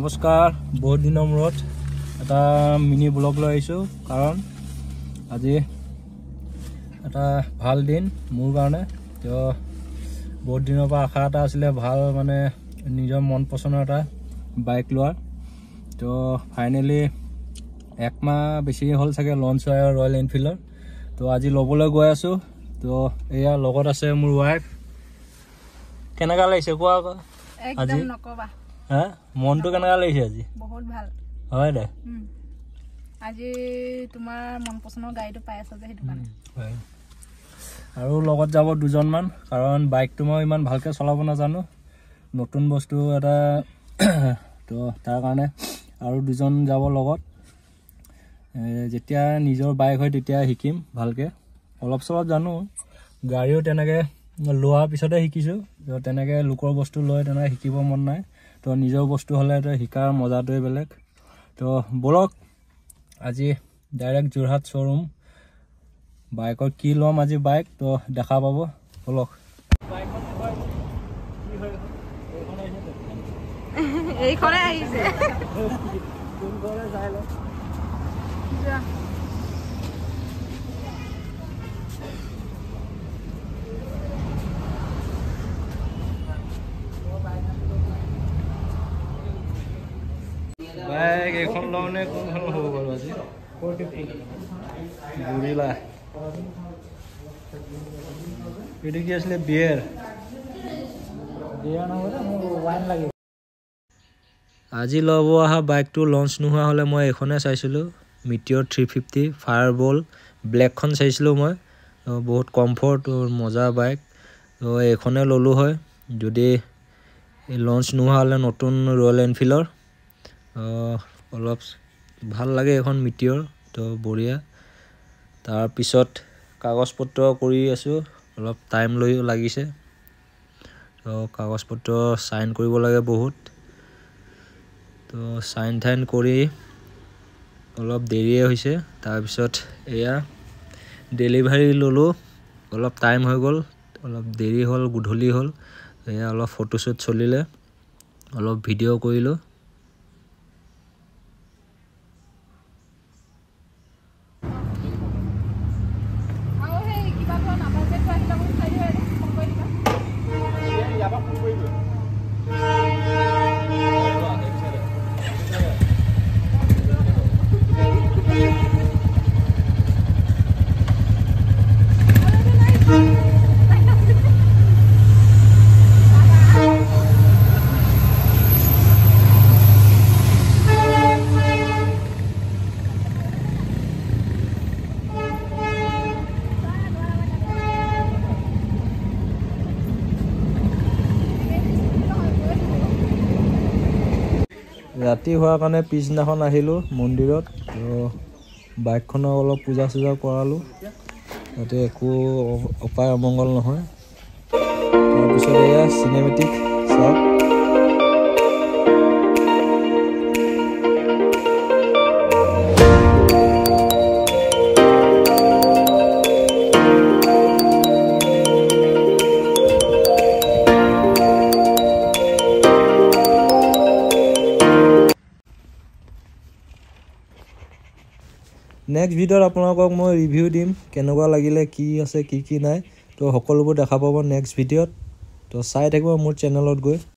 নমস্কাৰ বহুত দিনৰ মূৰত এটা মিনি ব্লগ লৈ আহিছোঁ কাৰণ আজি এটা ভাল দিন মোৰ কাৰণে তো বহুত দিনৰ পৰা আশা এটা আছিলে ভাল মানে নিজৰ মন পছন্দৰ এটা বাইক লোৱাৰ তো ফাইনেলি একমাহ বেছি হ'ল চাগে লঞ্চ হয় ৰয়েল এনফিল্ডৰ তো আজি ল'বলৈ গৈ আছোঁ তো এয়া লগত আছে মোৰ ৱাইফ কেনেকা লাগিছে কোৱা আকৌ একদম নকবা হা মনটো কেনেকা লাগিছে আজি বহুত ভাল হয় দে আজি তোমাৰ মন পছন্দৰ গাড়ীটো পাই আছা যে সেইটো কাৰণে আৰু লগত যাব দুজনমান কাৰণ বাইকটো মই ইমান ভালকৈ চলাব নাজানো নতুন বস্তু এটা তো তাৰ কাৰণে আৰু দুজন যাব লগত যেতিয়া নিজৰ বাইক হয় তেতিয়া শিকিম ভালকৈ অলপ চলপ জানো গাড়ীও তেনেকৈ লোৱাৰ পিছতে শিকিছোঁ তো তেনেকৈ লোকৰ বস্তু লৈ তেনেকৈ শিকিব মন নাই তো নিজৰ বস্তু হ'লে তো শিকাৰ মজাটোৱে বেলেগ তো বলক আজি ডাইৰেক্ট যোৰহাট শ্ব'ৰুম বাইকৰ কি ল'ম আজি বাইক তো দেখা পাব বলক এইখনে আহিছে বাইক এইখন লওঁ নে কোনখন হ'ব বাৰু আজি গুৰিলা এইটো কি আছিলে বিয়েৰ আজি ল'ব অহা বাইকটো লঞ্চ নোহোৱা হ'লে মই এইখনে চাইছিলোঁ মিটিঅৰ 350 ফায়াৰবল ব্লেকখন চাইছিলোঁ মই বহুত কমফৰ্ট মজা বাইক তো এইখনে ল'লোঁ হয় যদি লঞ্চ নোহোৱা হ'লে নতুন ৰয়েল এনফিল্ডৰ অলপ ভাল লাগে এখন মিটিঅৰ তো বঢ়িয়া তাৰপিছত কাগজ পত্ৰ কৰি আছোঁ অলপ টাইম লাগিছে তো কাগজ পত্ৰ চাইন কৰিব লাগে বহুত তো চাইন ঠাইন কৰি অলপ দেৰিয়ে হৈছে তাৰপিছত এয়া ডেলিভাৰী ল'লোঁ অলপ টাইম হৈ গ'ল অলপ দেৰি হ'ল গধূলি হ'ল এয়া অলপ ফটোশ্বুট চলিলে অলপ ভিডিঅ' কৰিলোঁ ৰাতি হোৱাৰ কাৰণে পিছদিনাখন আহিলোঁ মন্দিৰত বাইকখনক অলপ পূজা চূজা কৰালোঁ যাতে একো অপায় অমংগল নহয় তাৰপিছত এয়া চিনেমেটিক চাওক নেক্সট ভিডিঅ'ত আপোনালোকক মই ৰিভিউ দিম কেনেকুৱা লাগিলে কি আছে কি নাই তো সকলোবোৰ দেখা পাব নেক্সট ভিডিঅ'ত তো চাই থাকিব মোৰ চেনেলত গৈ